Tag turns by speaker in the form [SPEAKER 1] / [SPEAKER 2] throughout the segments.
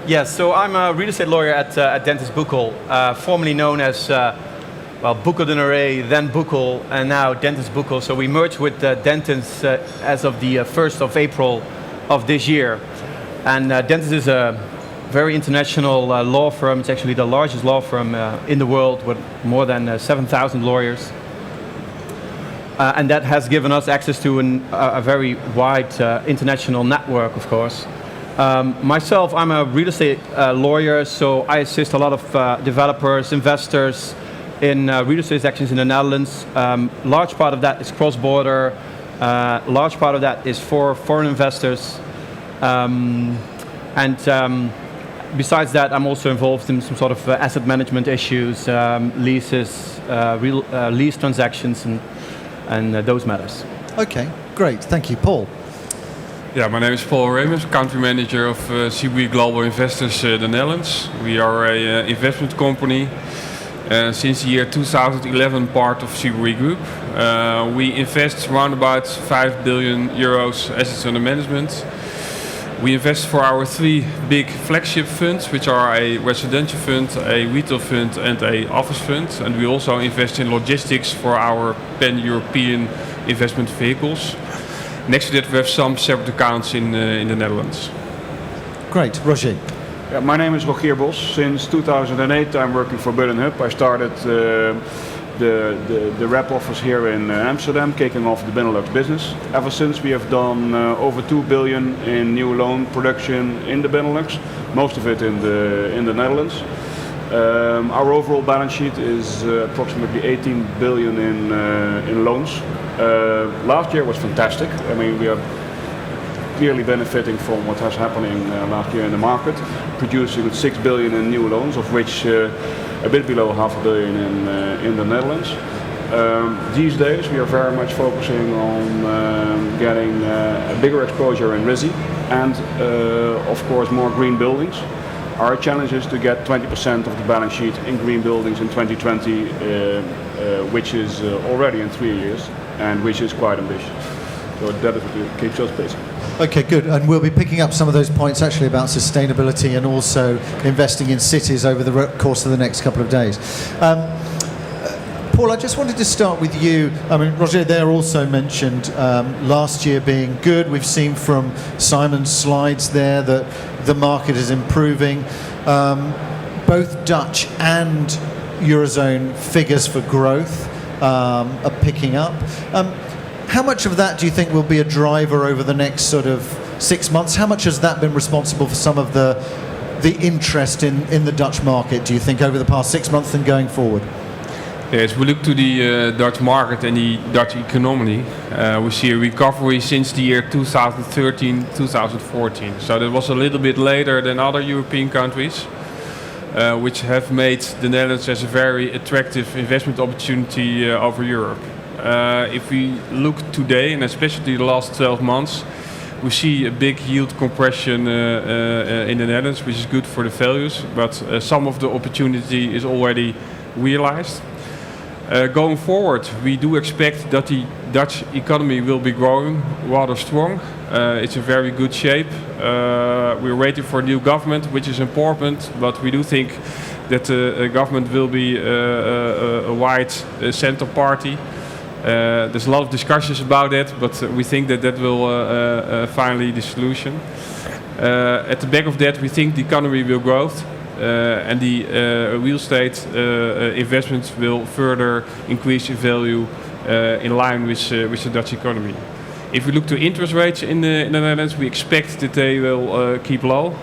[SPEAKER 1] Yes, so I'm a real estate lawyer at Dentons Boekel, formerly known as Boekel de Noray, then Boekel, and now Dentons Boekel. So we merged with Dentons as of the 1st of April of this year. And Dentons is a very international law firm. It's actually the largest law firm in the world with more than 7,000 lawyers. And that has given us access to a very wide international network, of course. Myself, I'm a real estate lawyer, so I assist a lot of developers, investors in real estate transactions in the Netherlands. Large part of that is cross-border. Large part of that is for foreign investors. Besides that, I'm also involved in some sort of asset management issues, leases, lease transactions, and those matters.
[SPEAKER 2] Okay, great. Thank you. Paul.
[SPEAKER 3] Yeah, my name is Paul Oremus, country manager of CBRE Global Investors, the Netherlands. We are an investment company since the year 2011, part of CBRE Group. We invest around about 5 billion euros assets under management. We invest for our 3 big flagship funds, which are a residential fund, a retail fund, and a office fund. And we also invest in logistics for our pan-European investment vehicles. Next to that, we have some separate accounts in the Netherlands.
[SPEAKER 2] Great. Rogier.
[SPEAKER 4] Yeah, my name is Rogier Bos. Since 2008, I'm working for Berlin Hub. I started the rep office here in Amsterdam, kicking off the Benelux business. Ever since, we have done over 2 billion in new loan production in the Benelux, most of it in the Netherlands. Our overall balance sheet is approximately 18 billion in loans. Last year was fantastic. I mean, we are clearly benefiting from what was happening last year in the market, producing 6 billion in new loans, of which a bit below half a billion in the Netherlands. These days we are very much focusing on getting a bigger exposure in resi and of course more green buildings. Our challenge is to get 20% of the balance sheet in green buildings in 2020, which is already in 3 years and which is quite ambitious. So that is what keeps us busy.
[SPEAKER 2] Okay, good. And we'll be picking up some of those points actually about sustainability and also investing in cities over the course of the next couple of days. Paul, I just wanted to start with you. I mean, Rogier there also mentioned last year being good. We've seen from Simon's slides there that the market is improving. Both Dutch and Eurozone figures for growth are picking up. How much of that do you think will be a driver over the next sort of 6 months? How much has that been responsible for some of the interest in the Dutch market, do you think, over the past 6 months and going forward?
[SPEAKER 3] Yes, we look to the Dutch market and the Dutch economy. We see a recovery since the year 2013, 2014. So that was a little bit later than other European countries, which have made the Netherlands as a very attractive investment opportunity over Europe. If we look today, and especially the last 12 months, we see a big yield compression in the Netherlands, which is good for the values, but some of the opportunity is already realized. Going forward, we do expect that the Dutch economy will be growing rather strong. It's in very good shape. We're waiting for a new government, which is important, but we do think that the government will be a wide center party. There's a lot of discussions about that, but we think that that will finally the solution. At the back of that, we think the economy will grow, and the real estate investments will further increase in value in line with the Dutch economy. If we look to interest rates in the Netherlands, we expect that they will keep low.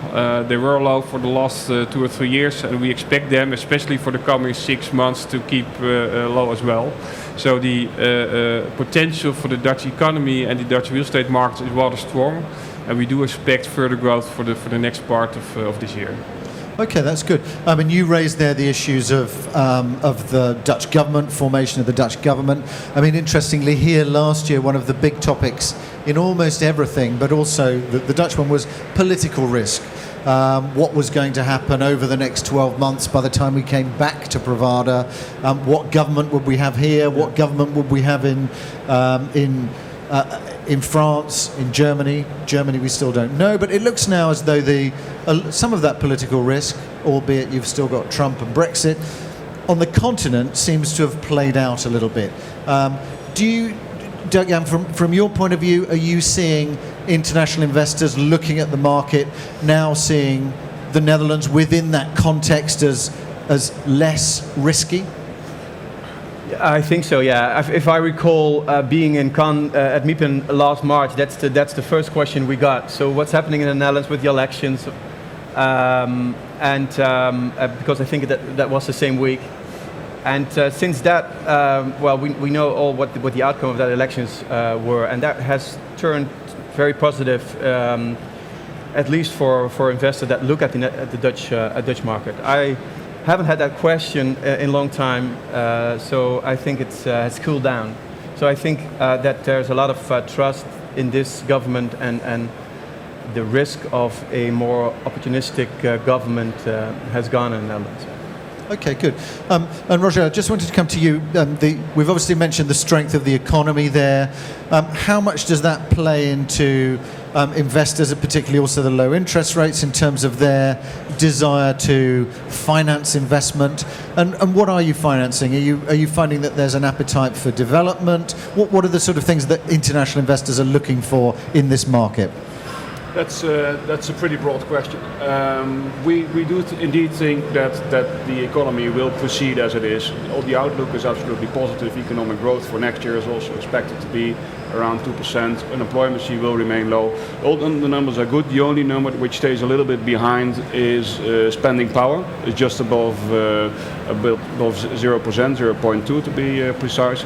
[SPEAKER 3] They were low for the last 2 or 3 years, and we expect them, especially for the coming 6 months, to keep low as well. So the potential for the Dutch economy and the Dutch real estate market is rather strong, and we do expect further growth for the next part of this year.
[SPEAKER 2] Okay, that's good. I mean, you raised there the issues of the Dutch government, formation of the Dutch government. I mean, interestingly, here last year, one of the big topics in almost everything, but also the Dutch one, was political risk. What was going to happen over the next 12 months by the time we came back to PROVADA? What government would we have here? What government would we have in France, in Germany. Germany we still don't know, but it looks now as though some of that political risk, albeit you've still got Trump and Brexit, on the continent seems to have played out a little bit. Do you, Dirk-Jan, from your point of view, are you seeing international investors looking at the market now, seeing the Netherlands within that context as less risky?
[SPEAKER 1] I think so, yeah. If I recall being in Cannes at MIPIM last March, that's the first question we got. So what's happening in the Netherlands with the elections? Because I think that was the same week. And since that, we know all what the outcome of that elections were, and that has turned very positive, at least for investors that look at the Dutch market. I haven't had that question in a long time, so I think has cooled down. So I think that there's a lot of trust in this government, and the risk of a more opportunistic government has gone in the Netherlands.
[SPEAKER 2] Okay, good. And Rogier, I just wanted to come to you. We've obviously mentioned the strength of the economy there. How much does that play into investors, and particularly also the low interest rates, in terms of their desire to finance investment? And what are you financing? Are you finding that there's an appetite for development? What are the sort of things that international investors are looking for in this market?
[SPEAKER 4] That's a pretty broad question. We do indeed think that the economy will proceed as it is. The outlook is absolutely positive. Economic growth for next year is also expected to be around 2%. Unemployment will remain low. All the numbers are good. The only number which stays a little bit behind is spending power. It's just above 0%, 0.2 to be precise,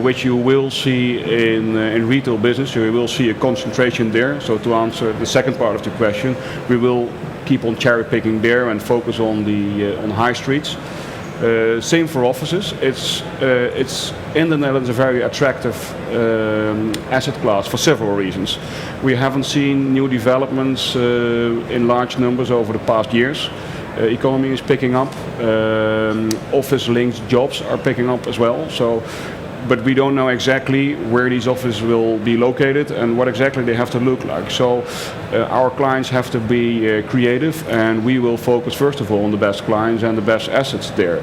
[SPEAKER 4] which you will see in retail business. So you will see a concentration there. So to answer the second part of the question, we will keep on cherry picking there and focus on on high streets. Same for offices. It's in the Netherlands a very attractive asset class for several reasons. We haven't seen new developments in large numbers over the past years. Economy is picking up. Office-linked jobs are picking up as well. But we don't know exactly where these offices will be located and what exactly they have to look like. So our clients have to be creative, and we will focus first of all on the best clients and the best assets there.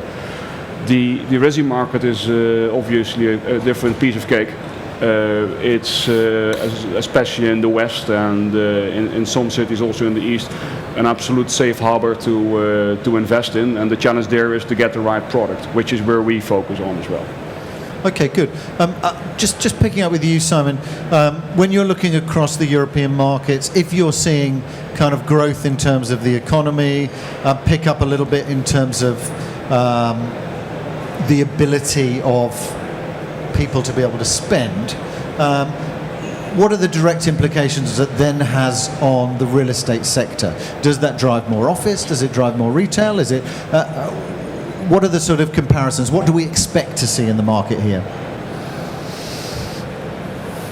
[SPEAKER 4] The resi market is obviously a different piece of cake. It's especially in the west and in some cities also in the east, an absolute safe harbor to invest in, and the challenge there is to get the right product, which is where we focus on as well.
[SPEAKER 2] Okay, good. Just picking up with you, Simon, when you're looking across the European markets, if you're seeing kind of growth in terms of the economy, pick up a little bit in terms of the ability of people to be able to spend, what are the direct implications that then has on the real estate sector? Does that drive more office? Does it drive more retail? Is it... what are the sort of comparisons? What do we expect to see in the market here?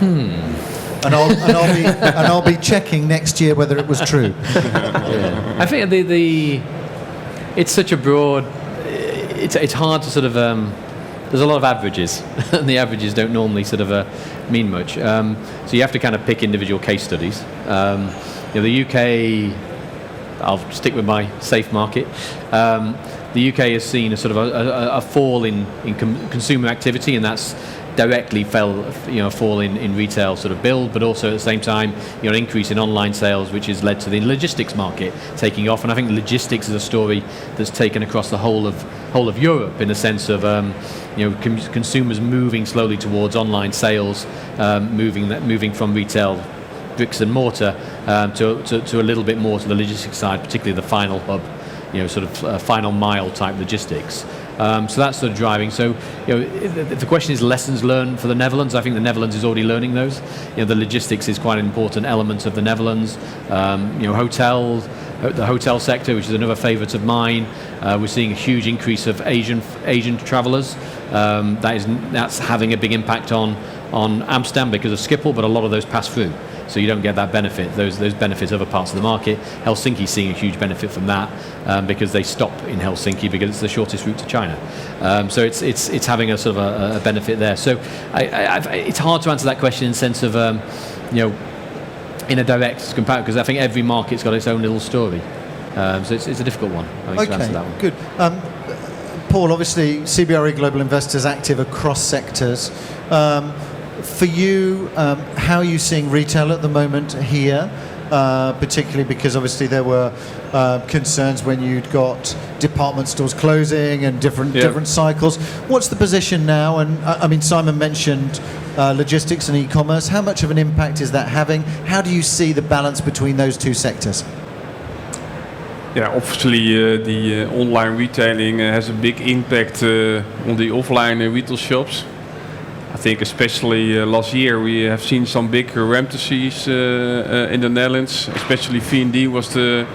[SPEAKER 2] And I'll be checking next year whether it was true.
[SPEAKER 5] Yeah. I think it's such a broad. It's hard to sort of. There's a lot of averages, and the averages don't normally sort of mean much. So you have to kind of pick individual case studies. The UK. I'll stick with my safe market. The UK has seen a sort of a fall in consumer activity, and that's directly fall in retail sort of build, but also at the same time, an increase in online sales, which has led to the logistics market taking off. And I think logistics is a story that's taken across the whole of Europe, in the sense of consumers moving slowly towards online sales, moving from retail bricks and mortar to a little bit more to the logistics side, particularly the final hub, final mile type logistics. So that's sort of driving. So, if the question is lessons learned for the Netherlands, I think the Netherlands is already learning those. The logistics is quite an important element of the Netherlands. Hotels, the hotel sector, which is another favourite of mine. We're seeing a huge increase of Asian travellers. That's having a big impact on on Amsterdam because of Schiphol, but a lot of those pass through. So you don't get that benefit, those benefits other parts of the market. Helsinki's seeing a huge benefit from that because they stop in Helsinki because it's the shortest route to China. So it's having a sort of a benefit there. So it's hard to answer that question in the sense of, in a direct comparison, because I think every market's got its own little story. So it's a difficult one, I think, to answer that one.
[SPEAKER 2] Good. Paul, obviously CBRE Global Investors active across sectors. For you, how are you seeing retail at the moment here? Particularly because obviously there were concerns when you'd got department stores closing and different cycles. What's the position now? And I mean, Simon mentioned logistics and e-commerce. How much of an impact is that having? How do you see the balance between those two sectors?
[SPEAKER 3] Yeah, obviously the online retailing has a big impact on the offline retail shops. I think especially last year we have seen some big remedies in the Netherlands. Especially V&D was the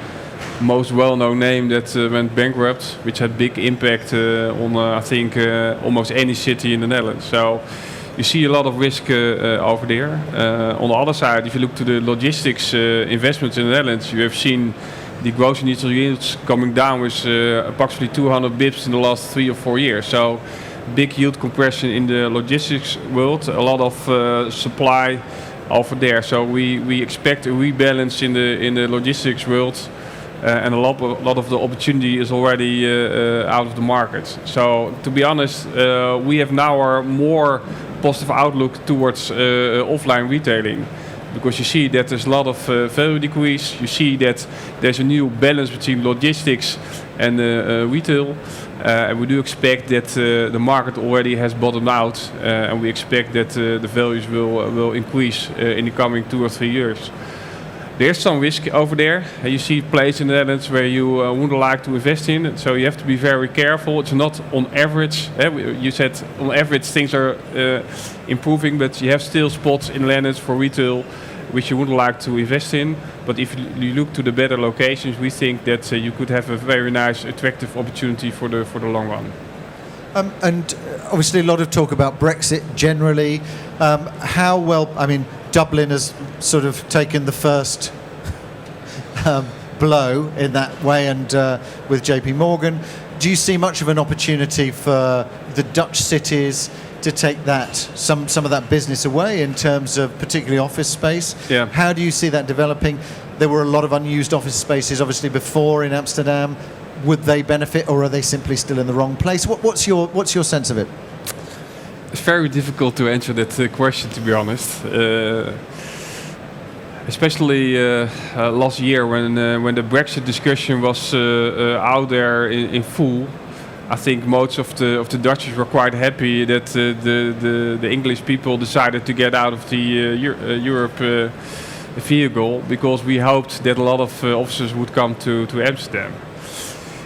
[SPEAKER 3] most well-known name that went bankrupt, which had big impact on I think almost any city in the Netherlands. So you see a lot of risk over there. On the other side, if you look to the logistics investments in the Netherlands, you have seen the gross initial yields coming down with approximately 200 bips in the last 3 or 4 years. So big yield compression in the logistics world, a lot of supply over there. So we expect a rebalance in the logistics world, and a lot of the opportunity is already out of the market. So to be honest, we have now a more positive outlook towards offline retailing. Because you see that there's a lot of value decrease. You see that there's a new balance between logistics and retail. And we do expect that the market already has bottomed out. And we expect that the values will increase in the coming 2 or 3 years. There's some risk over there. You see places in the Netherlands where you would like to invest in. So you have to be very careful. It's not on average. You said on average things are improving, but you have still spots in the Netherlands for retail which you would like to invest in. But if you look to the better locations, we think that you could have a very nice, attractive opportunity for the long run.
[SPEAKER 2] And obviously a lot of talk about Brexit generally. How well, I mean, Dublin has sort of taken the first blow in that way, and with JP Morgan. Do you see much of an opportunity for the Dutch cities to take some of that business away in terms of particularly office space?
[SPEAKER 3] Yeah.
[SPEAKER 2] How do you see that developing? There were a lot of unused office spaces obviously before in Amsterdam. Would they benefit, or are they simply still in the wrong place? What's your sense of it?
[SPEAKER 3] It's very difficult to answer that question, to be honest. Especially last year when the Brexit discussion was out there in full. I think most of the Dutchers were quite happy that the English people decided to get out of the Europe vehicle, because we hoped that a lot of officers would come to Amsterdam.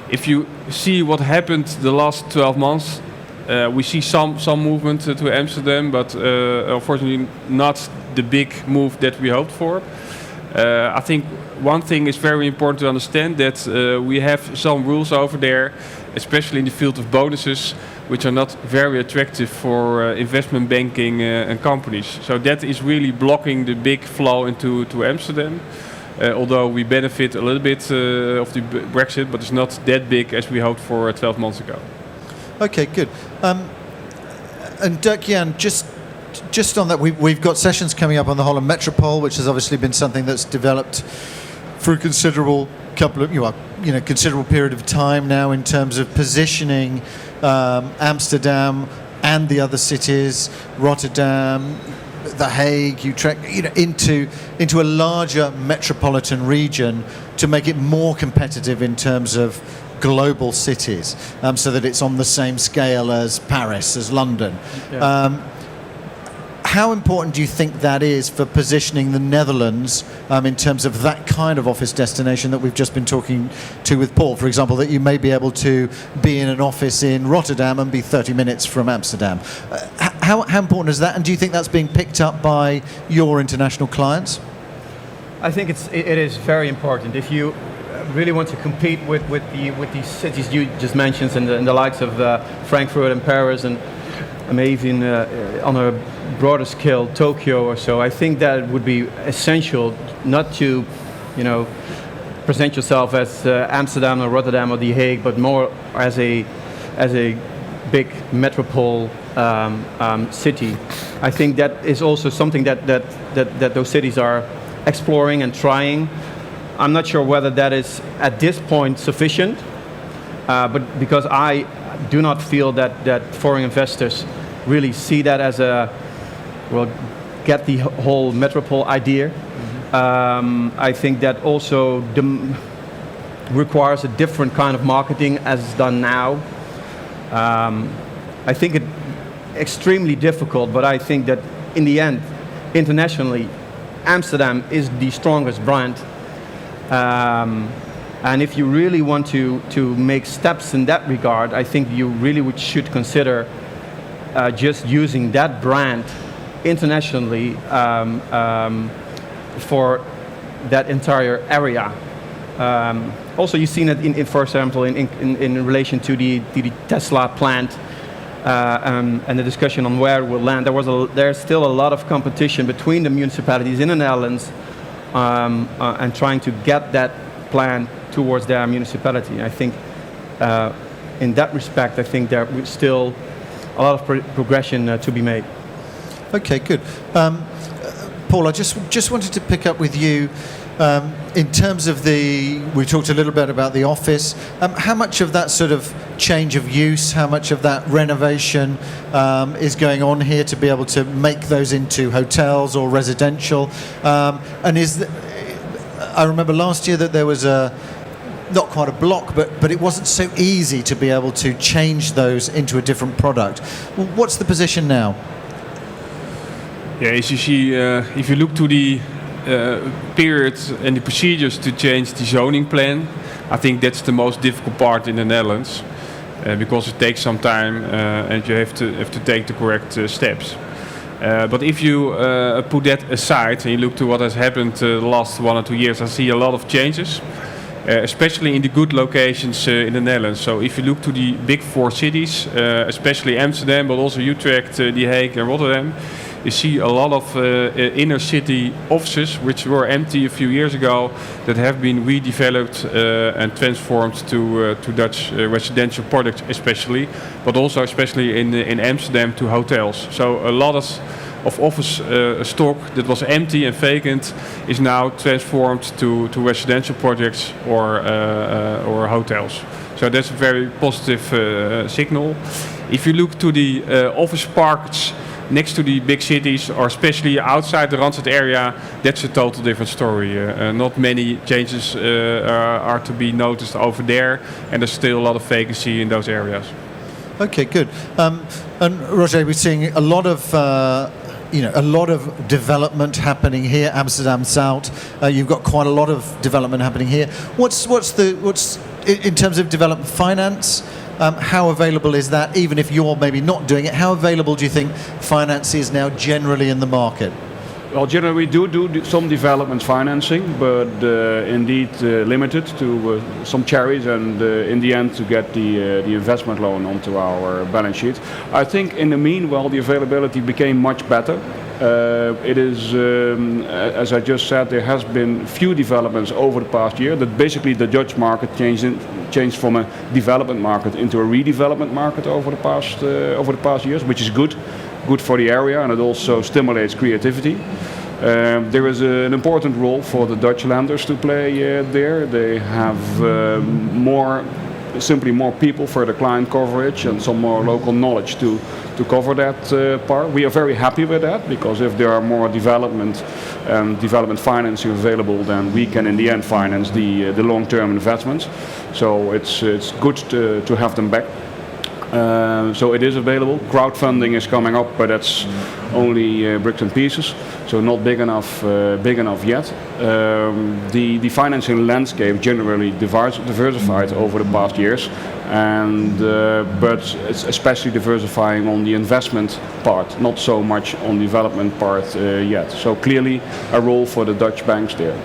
[SPEAKER 3] If you see what happened the last 12 months, we see some movement to Amsterdam, but unfortunately not the big move that we hoped for. I think one thing is very important to understand, that we have some rules over there, especially in the field of bonuses, which are not very attractive for investment banking and companies. So that is really blocking the big flow into Amsterdam. Although we benefit a little bit of the Brexit, but it's not that big as we hoped for 12 months ago.
[SPEAKER 2] Okay, good. And Dirk-Jan, just on that, we've got sessions coming up on the Holland Metropole, which has obviously been something that's developed for a considerable period of time now in terms of positioning Amsterdam and the other cities, Rotterdam, The Hague, Utrecht, into a larger metropolitan region to make it more competitive in terms of global cities, so that it's on the same scale as Paris, as London. Yeah. How important do you think that is for positioning the Netherlands in terms of that kind of office destination that we've just been talking to with Paul? For example, that you may be able to be in an office in Rotterdam and be 30 minutes from Amsterdam. How important is that, and do you think that's being picked up by your international clients?
[SPEAKER 1] I think it is very important. If you really want to compete with these cities you just mentioned, and the likes of Frankfurt and Paris, and maybe even on a broader scale, Tokyo or so. I think that it would be essential not to, present yourself as Amsterdam or Rotterdam or The Hague, but more as a big metropole city. I think that is also something that those cities are exploring and trying. I'm not sure whether that is at this point sufficient, but because I do not feel that foreign investors really see that as get the whole metropole idea. I think that also requires a different kind of marketing as is done now. I think it extremely difficult, but I think that in the end, internationally, Amsterdam is the strongest brand. And if you really want to make steps in that regard, I think you really should consider just using that brand internationally for that entire area. Also, you've seen it, for example, in relation to the Tesla plant and the discussion on where it will land. There's still a lot of competition between the municipalities in the Netherlands and trying to get that plan towards their municipality. I think in that respect, I think there is still a lot of progression to be made.
[SPEAKER 2] Okay, good. Paul, I just wanted to pick up with you in terms of we talked a little bit about the office. How much of that sort of change of use, how much of that renovation is going on here to be able to make those into hotels or residential? And I remember last year that there was not quite a block, but it wasn't so easy to be able to change those into a different product. What's the position now?
[SPEAKER 3] Yeah, as you see, if you look to the periods and the procedures to change the zoning plan, I think that's the most difficult part in the Netherlands because it takes some time and you have to take the correct steps. But if you put that aside and you look to what has happened the last 1 or 2 years, I see a lot of changes, especially in the good locations in the Netherlands. So if you look to the big 4 cities, especially Amsterdam, but also Utrecht, The Hague and Rotterdam, you see a lot of inner city offices which were empty a few years ago that have been redeveloped and transformed to Dutch residential projects especially, but also especially in Amsterdam to hotels. So a lot of office stock that was empty and vacant is now transformed to residential projects or hotels. So that's a very positive signal. If you look to the office parks next to the big cities, or especially outside the Randstad area, that's a total different story. Not many changes are to be noticed over there, and there's still a lot of vacancy in those areas.
[SPEAKER 2] Okay, good. And Rogier, we're seeing a lot of development happening here. Amsterdam South, you've got quite a lot of development happening here. What's in terms of development finance? How available is that, even if you're maybe not doing it? How available do you think finance is now generally in the market?
[SPEAKER 4] Well, generally we do some development financing, but indeed limited to some cherries, and in the end to get the investment loan onto our balance sheet. I think in the meanwhile the availability became much better. It is, as I just said, there has been few developments over the past year. That basically the Dutch market changed from a development market into a redevelopment market over the past years, which is good for the area, and it also stimulates creativity. There is an important role for the Dutch lenders to play there. They have simply more people for the client coverage and some more local knowledge to cover that part. We are very happy with that, because if there are more development financing available, then we can in the end finance the long-term investments. So it's good to have them back. So it is available. Crowdfunding is coming up, but that's only bricks and pieces, so not big enough yet. The financing landscape generally diversified over the past years, and but it's especially diversifying on the investment part, not so much on the development part yet. So clearly a role for the Dutch banks there.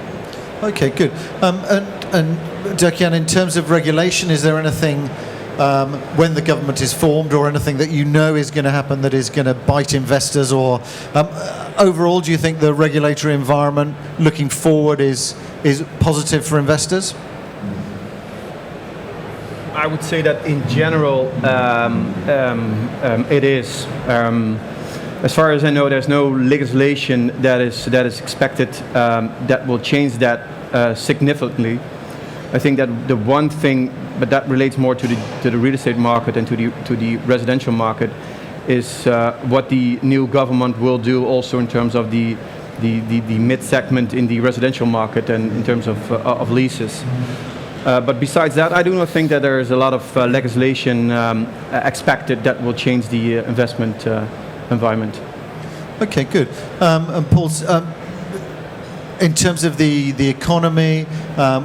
[SPEAKER 2] Okay, good. And Dirk-Jan, in terms of regulation, is there anything when the government is formed, or anything that you know is going to happen that is going to bite investors? Or overall, do you think the regulatory environment looking forward is positive for investors?
[SPEAKER 1] I would say that in general it is. As far as I know, there's no legislation that is expected that will change that significantly. I think that the one thing, but that relates more to the real estate market and to the residential market, is what the new government will do also in terms of the mid segment in the residential market and in terms of leases. But besides that, I do not think that there is a lot of legislation expected that will change the investment environment.
[SPEAKER 2] Okay, good. And Paul, in terms of the economy,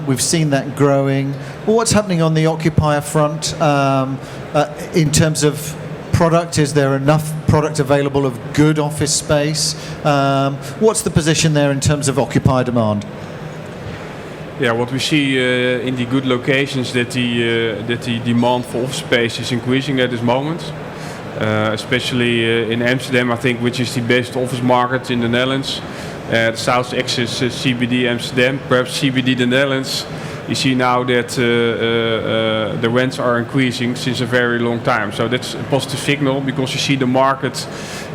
[SPEAKER 2] we've seen that growing. Well, what's happening on the occupier front in terms of product? Is there enough product available of good office space? What's the position there in terms of occupier demand?
[SPEAKER 3] Yeah, what we see in the good locations that the demand for office space is increasing at this moment. Especially in Amsterdam, I think, which is the best office market in the Netherlands. The south axis CBD Amsterdam, perhaps CBD the Netherlands. You see now that the rents are increasing since a very long time. So that's a positive signal, because you see the market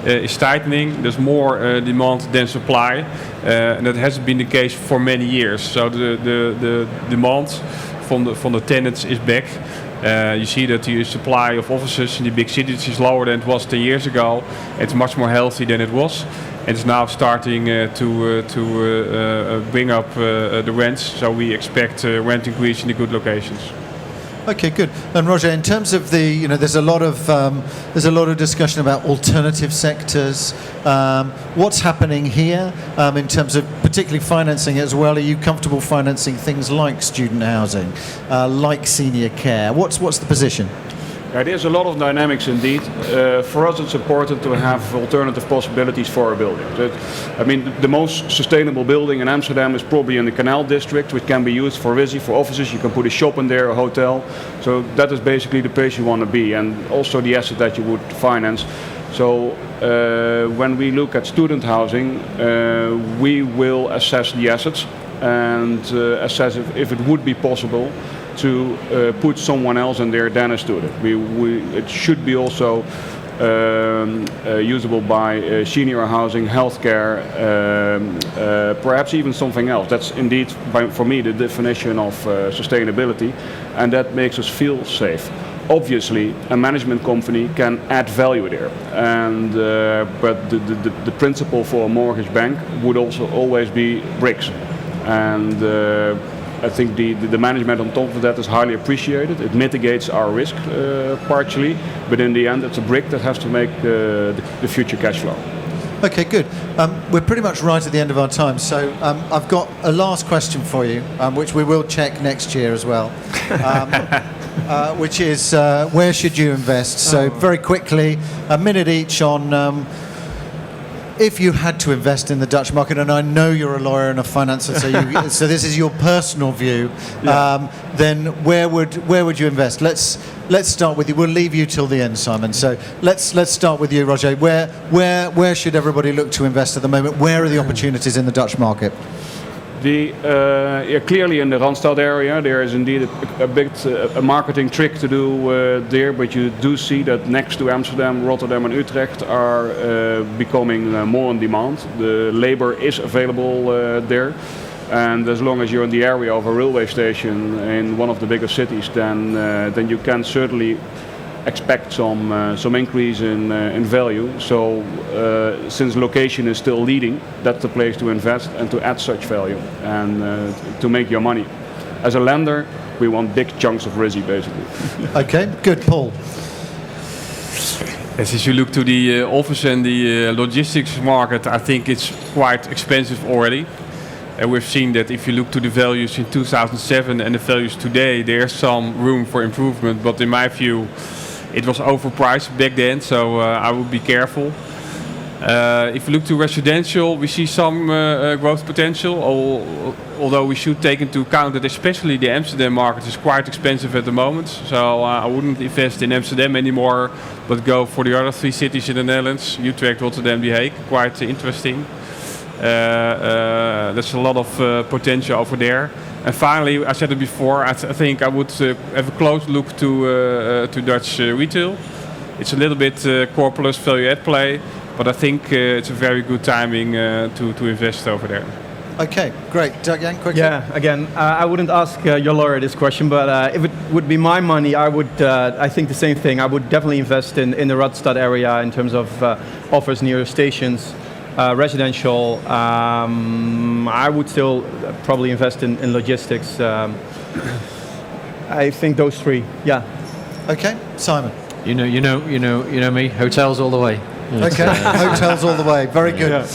[SPEAKER 3] is tightening. There's more demand than supply, and that hasn't been the case for many years. So the demand from the tenants is back. You see that the supply of offices in the big cities is lower than it was 10 years ago. It's much more healthy than it was. It's now starting to bring up the rents. So we expect rent increase in the good locations.
[SPEAKER 2] Okay, good. And Rogier, in terms of there's a lot of discussion about alternative sectors. What's happening here in terms of particularly financing it as well? Are you comfortable financing things like student housing, like senior care? What's the position?
[SPEAKER 4] There's a lot of dynamics indeed. For us, it's important to have alternative possibilities for our buildings. I mean, the most sustainable building in Amsterdam is probably in the Canal District, which can be used for offices. You can put a shop in there, a hotel. So that is basically the place you want to be, and also the asset that you would finance. So when we look at student housing, we will assess the assets and assess if it would be possible to put someone else in there than a student. It should be also usable by senior housing, healthcare, perhaps even something else. That's indeed, for me, the definition of sustainability, and that makes us feel safe. Obviously, a management company can add value there, and but the principle for a mortgage bank would also always be bricks, and I think the management on top of that is highly appreciated. It mitigates our risk partially, but in the end it's a brick that has to make the future cash flow.
[SPEAKER 2] Okay, good. We're pretty much right at the end of our time, so I've got a last question for you, which we will check next year as well, which is where should you invest? So very quickly, a minute each on if you had to invest in the Dutch market, and I know you're a lawyer and a financer, so this is your personal view. Then where would you invest? Let's start with you. We'll leave you till the end, Simon. So let's start with you, Rogier. Where should everybody look to invest at the moment? Where are the opportunities in the Dutch market?
[SPEAKER 4] Clearly in the Randstad area, there is indeed a bit a marketing trick to do there, but you do see that next to Amsterdam, Rotterdam and Utrecht are becoming more in demand. The labor is available there, and as long as you're in the area of a railway station in one of the bigger cities, then you can certainly expect some increase in value. So since location is still leading, that's the place to invest and to add such value and to make your money. As a lender, we want big chunks of resi basically.
[SPEAKER 2] Okay, good. Paul?
[SPEAKER 3] As you look to the office and the logistics market, I think it's quite expensive already. And we've seen that if you look to the values in 2007 and the values today, there's some room for improvement, but in my view, it was overpriced back then, so I would be careful. If you look to residential, we see some growth potential, although we should take into account that especially the Amsterdam market is quite expensive at the moment. So I wouldn't invest in Amsterdam anymore, but go for the other 3 cities in the Netherlands, Utrecht, Rotterdam, The Hague. Quite interesting. There's a lot of potential over there. And finally, I said it before, I think I would have a close look to Dutch retail. It's a little bit core plus value add play, but I think it's a very good timing to invest over there.
[SPEAKER 2] Okay, great. Dirk-Jan, quickly.
[SPEAKER 1] Yeah, again, I wouldn't ask your lawyer this question, but if it would be my money, I would. I think the same thing. I would definitely invest in the Radstad area in terms of offers near stations, residential. I would still probably invest in logistics. I think those 3. Yeah.
[SPEAKER 2] Okay, Simon.
[SPEAKER 5] You know me. Hotels all the way.
[SPEAKER 2] Okay, hotels all the way. Very good.
[SPEAKER 1] Yeah.